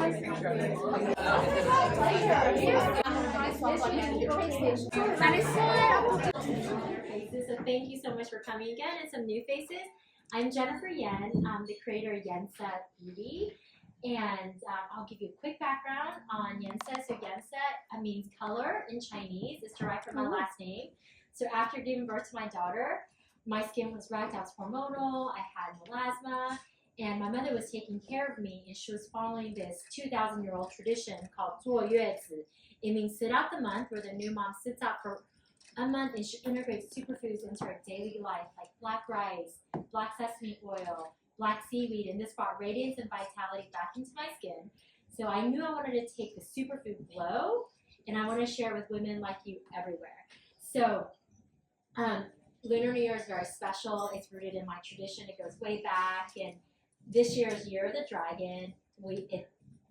So thank you so much for coming again, and some new faces. I'm Jennifer Yen. I'm the creator of Yensa Beauty, and I'll give you a quick background on Yensa. So Yensa means color in Chinese. It's derived from my last name. So after giving birth to my daughter, my skin was wrecked. I was hormonal. I had melasma, and my mother was taking care of me, and she was following this 2,000-year-old tradition called 坐月子. It means sit out the month, where the new mom sits out for a month and she integrates superfoods into her daily life, like black rice, black sesame oil, black seaweed, and this brought radiance and vitality back into my skin. So I knew I wanted to take the superfood glow, and I want to share it with women like you everywhere. So Lunar New Year is very special. It's rooted in my tradition. It goes way back, and this year's Year of the Dragon.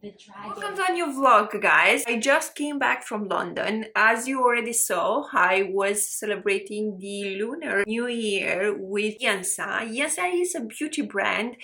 Welcome to a new vlog, guys. I just came back from London. As you already saw, I was celebrating the Lunar New Year with Yensa. Yensa is a beauty brand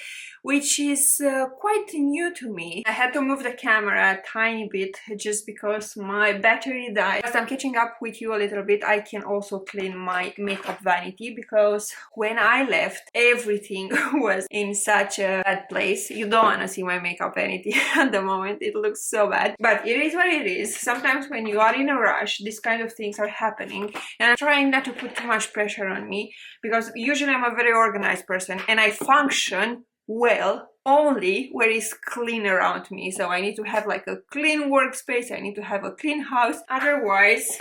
which is quite new to me. I had to move the camera a tiny bit just because my battery died. As I'm catching up with you a little bit, I can also clean my makeup vanity, because when I left, everything was in such a bad place. You don't want to see my makeup vanity at the moment. It looks so bad, but it is what it is. Sometimes when you are in a rush, these kind of things are happening, and I'm trying not to put too much pressure on me, because usually I'm a very organized person and I function well only where it's clean around me. So I need to have like a clean workspace, I need to have a clean house, otherwise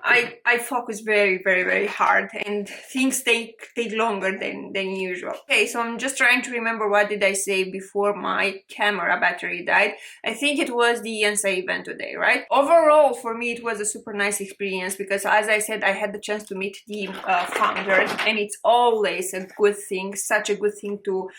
I focus very hard and things take longer than usual. Okay, so I'm just trying to remember what did I say before my camera battery died. I think it was the Yensa event today, right? Overall, for me, it was a super nice experience, because as I said, I had the chance to meet the founders, and it's always a good thing, such a good thing to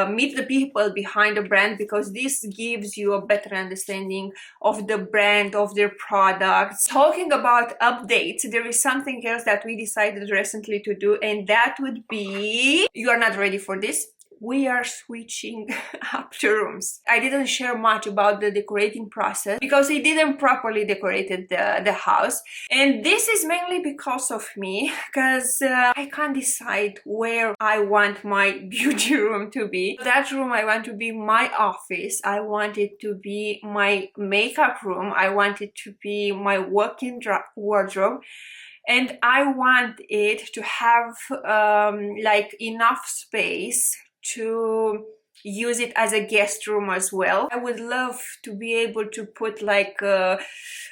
meet the people behind the brand, because this gives you a better understanding of the brand, of their products. Talking about updates, there is something else that we decided recently to do, and that would be, you are not ready for this, we are switching up the rooms. I didn't share much about the decorating process because I didn't properly decorate the house, and this is mainly because of me, because I can't decide where I want my beauty room to be. That room I want to be my office, I want it to be my makeup room, I want it to be my walk-in wardrobe, and I want it to have like enough space to use it as a guest room as well. I would love to be able to put like I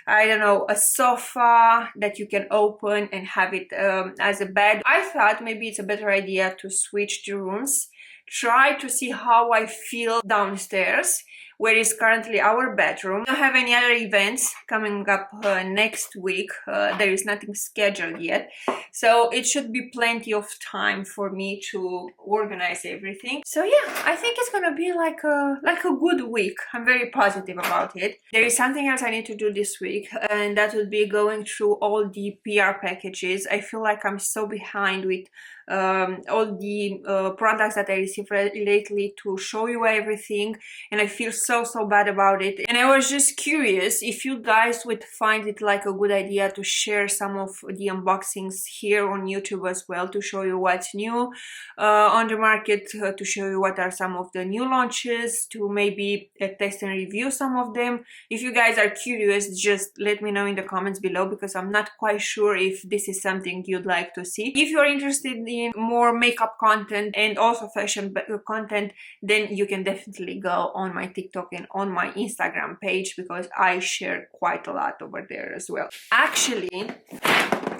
don't know, a sofa that you can open and have it as a bed. I thought maybe it's a better idea to switch the rooms, try to see how I feel downstairs, where is currently our bedroom. We don't have any other events coming up next week. There is nothing scheduled yet, so it should be plenty of time for me to organize everything. So yeah, I think it's gonna be like a good week. I'm very positive about it. There is something else I need to do this week, and that would be going through all the PR packages. I feel like I'm so behind with all the products that I received lately to show you everything, and I feel so bad about it. And I was just curious if you guys would find it like a good idea to share some of the unboxings here on YouTube as well, to show you what's new on the market, to show you what are some of the new launches, to maybe test and review some of them. If you guys are curious, just let me know in the comments below, because I'm not quite sure if this is something you'd like to see. If you're interested in more makeup content and also fashion content, then you can definitely go on my TikTok and on my Instagram page, because I share quite a lot over there as well. Actually,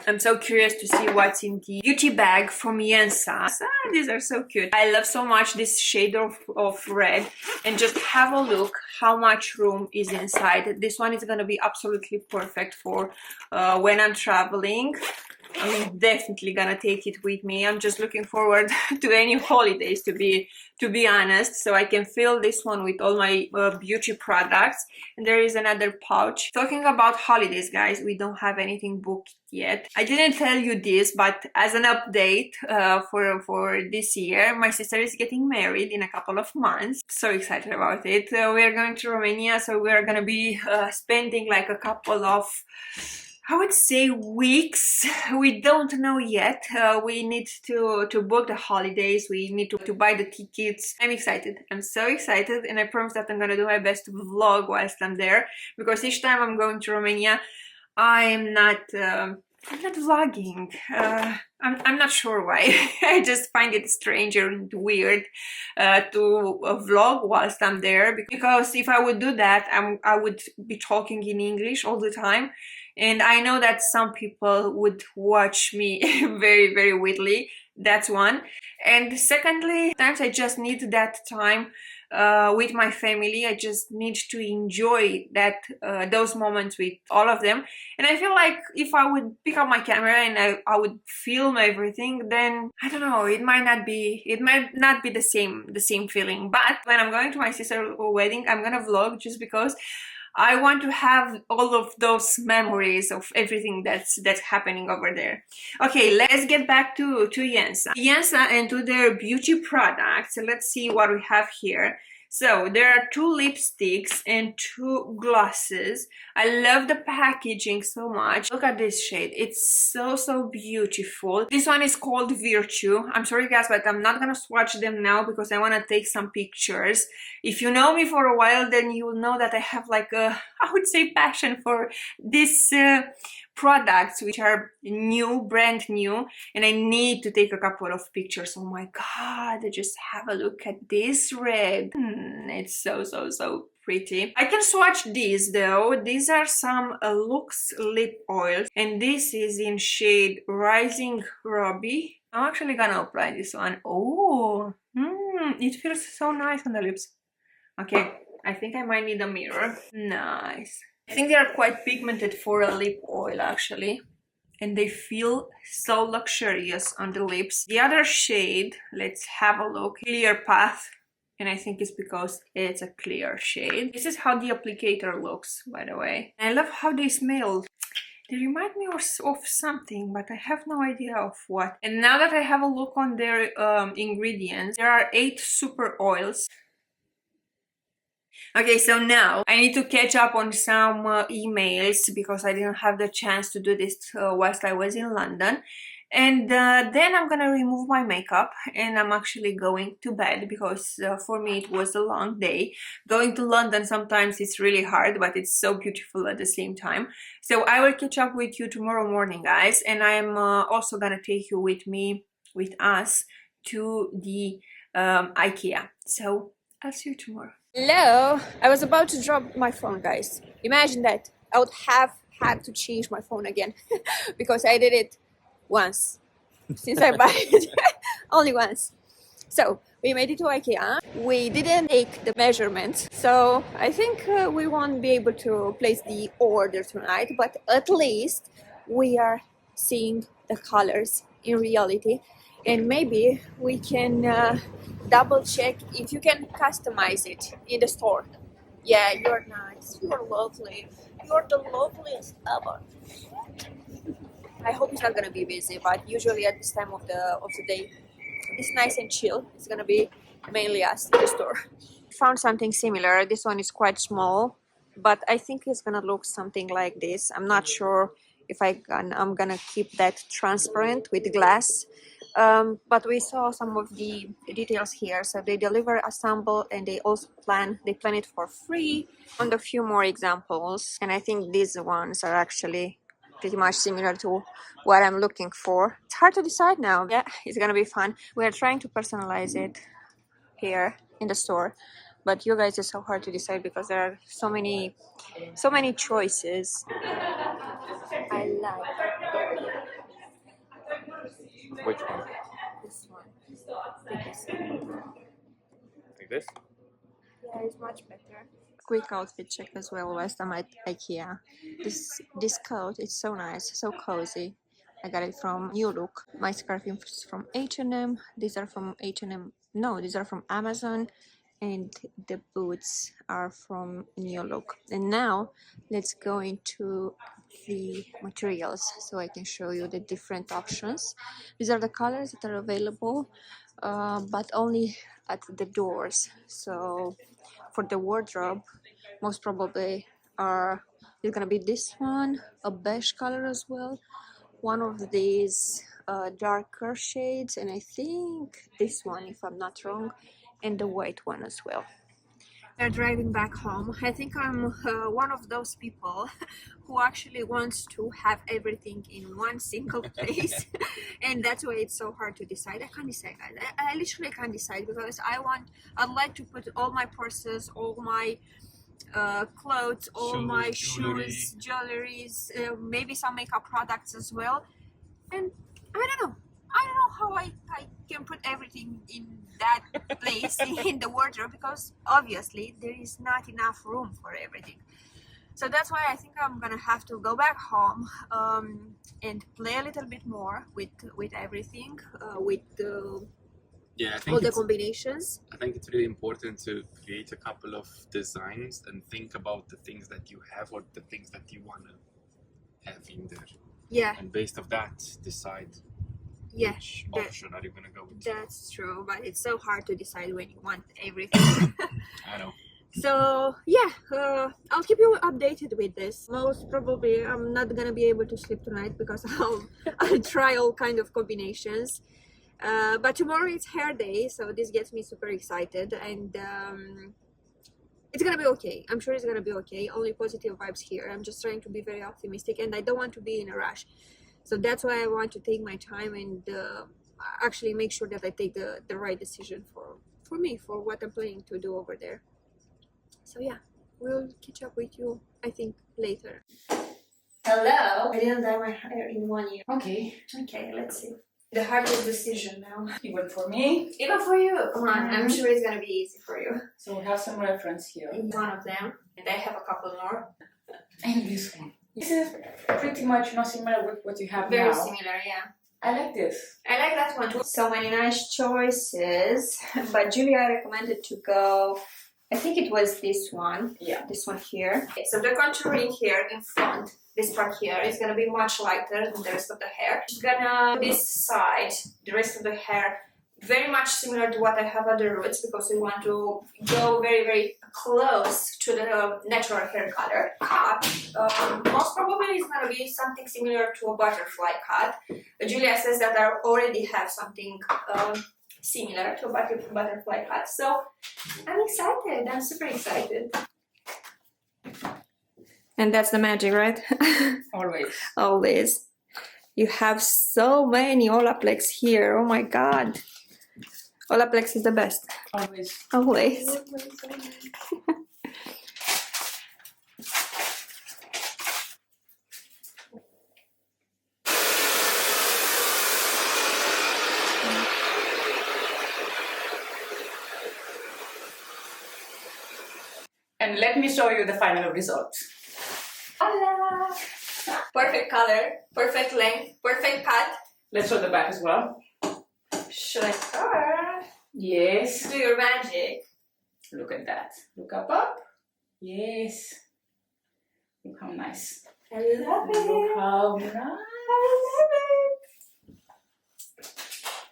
I'm so curious to see what's in the beauty bag from Yensa. These are so cute. I love so much this shade of red, and just have a look how much room is inside. This one is gonna be absolutely perfect for when I'm traveling. I'm definitely gonna take it with me. I'm just looking forward to any holidays, to be honest, so I can fill this one with all my beauty products. And there is another pouch. Talking about holidays, guys, we don't have anything booked yet. I didn't tell you this, but as an update for this year, my sister is getting married in a couple of months. So excited about it. We are going to Romania, so we are gonna be spending like a couple of, I would say, weeks. We don't know yet. We need to book the holidays. We need to buy the tickets. I'm excited. I'm so excited, and I promise that I'm gonna do my best to vlog whilst I'm there, because each time I'm going to Romania, I'm not vlogging. I'm not sure why. I just find it strange and weird to vlog whilst I'm there, because if I would do that, I would be talking in English all the time, and I know that some people would watch me very, very weirdly. That's one. And secondly, sometimes I just need that time with my family. I just need to enjoy that those moments with all of them. And I feel like if I would pick up my camera and I would film everything, then I don't know, it might not be the same feeling. But when I'm going to my sister's wedding, I'm gonna vlog, just because I want to have all of those memories of everything that's happening over there. Okay, let's get back to Yensa. Yensa and to their beauty products. Let's see what we have here. So there are 2 lipsticks and 2 glosses. I love the packaging so much. Look at this shade. It's so beautiful. This one is called Virtue. I'm sorry guys, but I'm not gonna swatch them now because I want to take some pictures. If you know me for a while, then you will know that I have like a, I would say, passion for this products, which are new, brand new, and I need to take a couple of pictures. Oh my god, just have a look at this red. It's so pretty. I can swatch these though. These are some Lux lip oils, and this is in shade Rising Ruby. I'm actually gonna apply this one. Oh, it feels so nice on the lips. Okay, I think I might need a mirror. Nice. I think they are quite pigmented for a lip oil actually, and they feel so luxurious on the lips. The other shade, let's have a look, Clear Path, and I think it's because it's a clear shade. This is how the applicator looks, by the way. I love how they smell. They remind me of something, but I have no idea of what. And now that I have a look on their ingredients, there are 8 super oils. Okay, so now I need to catch up on some emails because I didn't have the chance to do this whilst I was in London. And then I'm gonna remove my makeup and I'm actually going to bed because for me it was a long day. Going to London sometimes it's really hard, but it's so beautiful at the same time. So I will catch up with you tomorrow morning, guys, and I'm also gonna take you with us to the Ikea. So I'll see you tomorrow. Hello! I was about to drop my phone, guys. Imagine that. I would have had to change my phone again because I did it once since I bought it. Only once. So we made it to Ikea. We didn't take the measurements, so I think we won't be able to place the order tonight, but at least we are seeing the colors in reality, and maybe we can double check if you can customize it in the store. Yeah, you're nice, you're lovely, you're the loveliest ever. I hope it's not gonna be busy, but usually at this time of the day it's nice and chill. It's gonna be mainly us in the store. Found something similar. This one is quite small, but I think it's gonna look something like this. I'm not sure if I'm gonna keep that transparent with glass, but we saw some of the details here. So they deliver, assemble, and they also plan it for free. On a few more examples, and I think these ones are actually pretty much similar to what I'm looking for. It's hard to decide now. Yeah, it's gonna be fun. We are trying to personalize it here in the store, but you guys, it's so hard to decide because there are so many choices. I like Which one? this one. Take this one. Like this? Yeah, it's much better. Quick outfit check as well whilst I'm at Ikea. This coat is so nice, so cozy. I got it from New Look. My scarf is from H&M. These are from H&M. No, these are from Amazon. And the boots are from New Look. And now let's go into the materials so I can show you the different options. These are the colors that are available, but only at the doors. So for the wardrobe, most probably it's gonna be this one, a beige color as well, one of these darker shades, and I think this one, if I'm not wrong, and the white one as well. We're driving back home. I think I'm one of those people who actually wants to have everything in one single place, and that's why it's so hard to decide. I can't decide, guys. I literally can't decide because I'd like to put all my purses, all my clothes, all my shoes, jewelries, maybe some makeup products as well, and I don't know how I can put everything in that place in the wardrobe, because obviously there is not enough room for everything. So that's why I think I'm gonna have to go back home and play a little bit more with everything, with Yeah, I think all the combinations. I think it's really important to create a couple of designs and think about the things that you have or the things that you wanna have in there. Yeah. And based of that, decide Yeah, which option are you gonna go with. that's true, but it's so hard to decide when you want everything. I know. So yeah, I'll keep you updated with this. Most probably I'm not gonna be able to sleep tonight because I'll try all kind of combinations. But tomorrow it's hair day, so this gets me super excited, and it's gonna be okay. I'm sure it's gonna be okay. Only positive vibes here. I'm just trying to be very optimistic, and I don't want to be in a rush. So that's why I want to take my time and actually make sure that I take the right decision for me, for what I'm planning to do over there. So yeah, we'll catch up with you, I think, later. Hello! I didn't dye my hair in 1 year. Okay, Okay, let's see. The hardest decision now. even for me. Even for you. Come on, I'm sure it's gonna be easy for you. So we have some reference here. One of them, and I have a couple more. And this one. This is pretty much not similar with what you have Very now. similar, yeah. I like this. I like that one too. So many nice choices, but Julia recommended to go, I think it was this one. Yeah. This one here. Okay, so the contouring here in front, this part here, is gonna be much lighter than the rest of the hair. She's gonna, this side, the rest of the hair, very much similar to what I have at the roots, because we want to go very, very close to the natural hair color. Cut, most probably it's gonna be something similar to a butterfly cut. Julia says that I already have something similar to a butterfly cut, so I'm excited. I'm super excited. And that's the magic, right? Always. Always. You have so many Olaplex here. Oh my god. Olaplex is the best. Always. Always. And let me show you the final result. Voila! Perfect color, perfect length, perfect cut. Let's show the back as well. Sure. Yes. Do your magic. Look at that. Look up. Yes. Look how nice. I love it. Look how nice. I love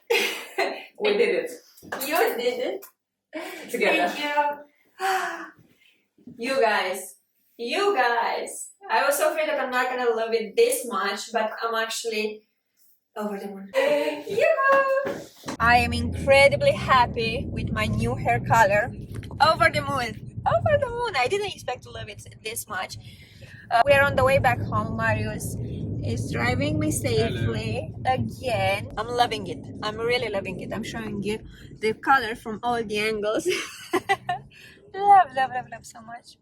it. We did it. You did it. Together. Thank you. You guys. I was so afraid that I'm not gonna love it this much, but I'm actually over the moon. I am incredibly happy with my new hair color. Over the moon. Over the moon. I didn't expect to love it this much. We are on the way back home. Marius is driving me safely again. I'm loving it. I'm really loving it. I'm showing you the color from all the angles. Love so much.